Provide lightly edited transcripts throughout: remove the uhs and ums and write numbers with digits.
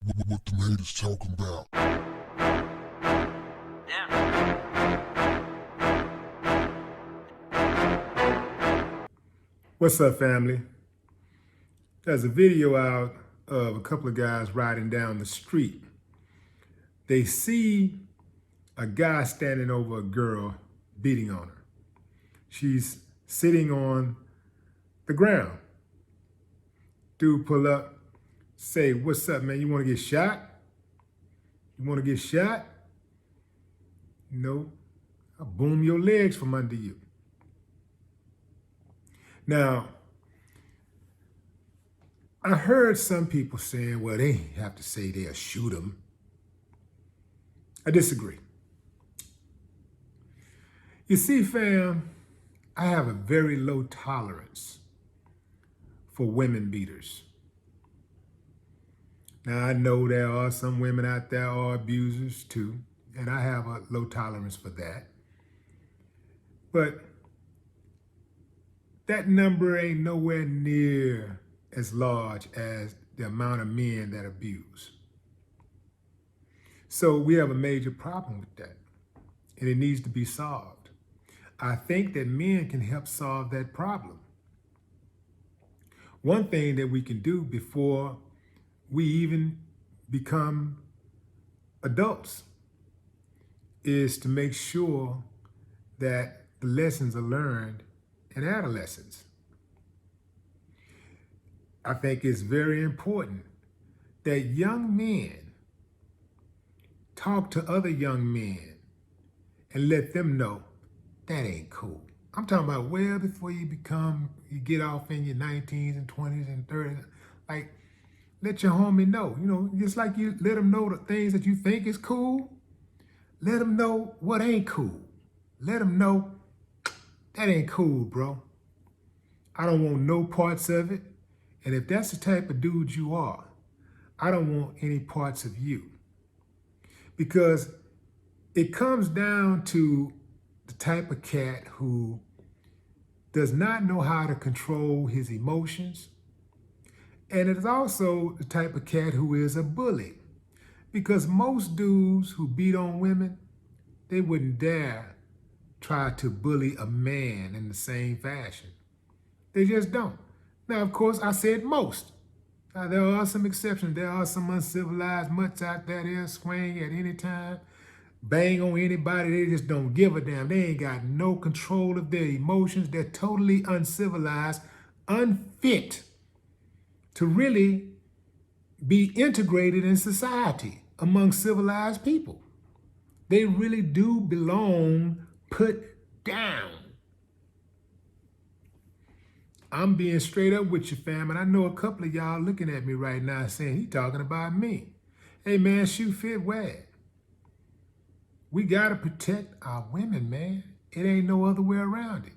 What the haters talking about? What's up, family? There's a video out of a couple of guys riding down the street. They see a guy standing over a girl beating on her. She's sitting on the ground. Dude pull up, say, "What's up, man? You want to get shot? You want to get shot? No, I'll boom your legs from under you." Now, I heard some people saying, well, they have to say they'll shoot him. I disagree. You see, fam, I have a very low tolerance for women beaters. Now, I know there are some women out there who are abusers too, and I have a low tolerance for that. But that number ain't nowhere near as large as the amount of men that abuse. So we have a major problem with that, and it needs to be solved. I think that men can help solve that problem. One thing that we can do before we even become adults is to make sure that the lessons are learned in adolescence. I think it's very important that young men talk to other young men and let them know that ain't cool. I'm talking about well before you get off in your 19s and 20s and 30s. Like, let your homie know, just like you let them know the things that you think is cool, let them know what ain't cool. Let them know that ain't cool, bro. I don't want no parts of it. And if that's the type of dude you are, I don't want any parts of you. Because it comes down to the type of cat who does not know how to control his emotions. And it is also the type of cat who is a bully. Because most dudes who beat on women, they wouldn't dare try to bully a man in the same fashion. They just don't. Now, of course, I said most. Now, there are some exceptions. There are some uncivilized mutts out there that swing at any time, bang on anybody. They just don't give a damn. They ain't got no control of their emotions. They're totally uncivilized, unfit to really be integrated in society among civilized people. They really do belong put down. I'm being straight up with you, fam, and I know a couple of y'all looking at me right now saying, he talking about me. Hey, man, shoe fit where? We got to protect our women, man. It ain't no other way around it.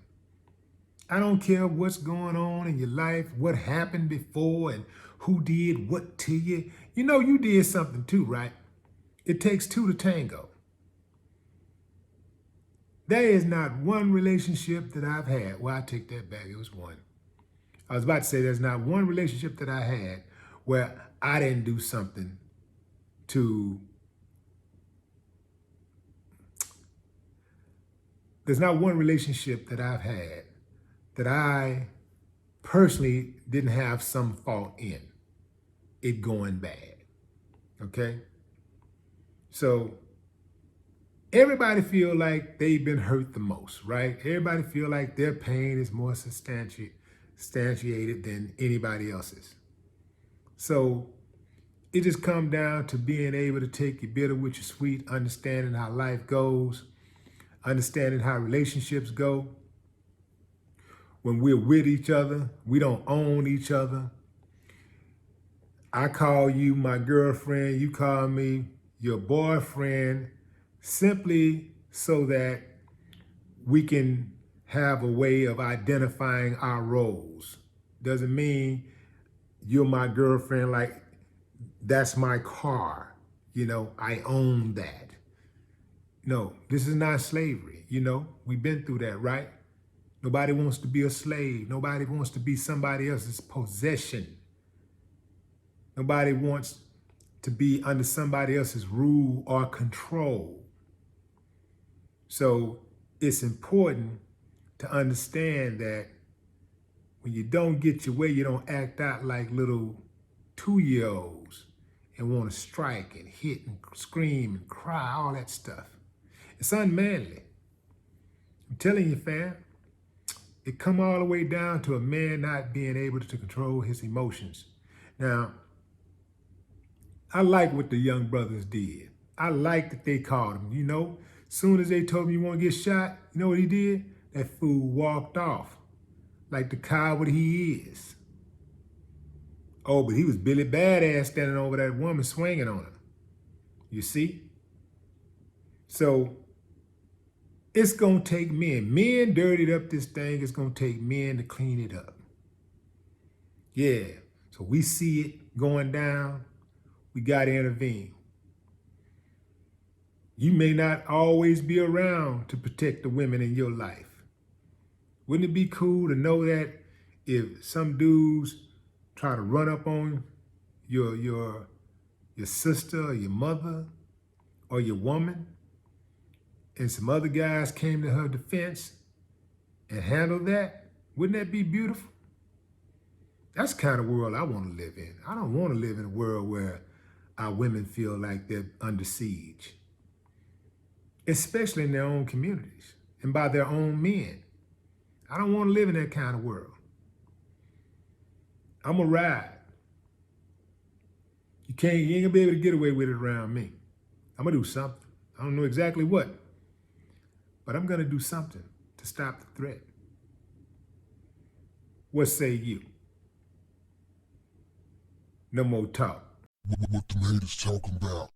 I don't care what's going on in your life, what happened before, and who did what to you. You know you did something too, right? It takes two to tango. There is not one relationship that I've had. Well, I take that back. It was one. I was about to say there's not one relationship that I had where I didn't do something to... There's not one relationship that I've had that I personally didn't have some fault in it going bad, okay? So everybody feel like they've been hurt the most, right? Everybody feel like their pain is more substantiated than anybody else's. So it just comes down to being able to take your bitter with your sweet, understanding how life goes, understanding how relationships go. When we're with each other, we don't own each other. I call you my girlfriend, you call me your boyfriend, simply so that we can have a way of identifying our roles. Doesn't mean you're my girlfriend like that's my car, I own that. No, this is not slavery, we've been through that, right? Nobody wants to be a slave. Nobody wants to be somebody else's possession. Nobody wants to be under somebody else's rule or control. So it's important to understand that when you don't get your way, you don't act out like little 2-year-olds and want to strike and hit and scream and cry, all that stuff. It's unmanly. I'm telling you, fam, it come all the way down to a man not being able to control his emotions. Now, I like what the young brothers did. I like that they called him. You know, soon as they told him you want to get shot, you know what he did? That fool walked off like the coward he is. Oh, but he was Billy Badass standing over that woman swinging on him. You see? So it's going to take men. Men dirtied up this thing. It's going to take men to clean it up. Yeah. So we see it going down. We got to intervene. You may not always be around to protect the women in your life. Wouldn't it be cool to know that if some dudes try to run up on your sister or your mother or your woman, and some other guys came to her defense and handled that? Wouldn't that be beautiful? That's the kind of world I want to live in. I don't want to live in a world where our women feel like they're under siege, especially in their own communities and by their own men. I don't want to live in that kind of world. I'm going to ride. You ain't going to be able to get away with it around me. I'm going to do something. I don't know exactly what, but I'm going to do something to stop the threat. What say you? No more talk. What the haters talking about?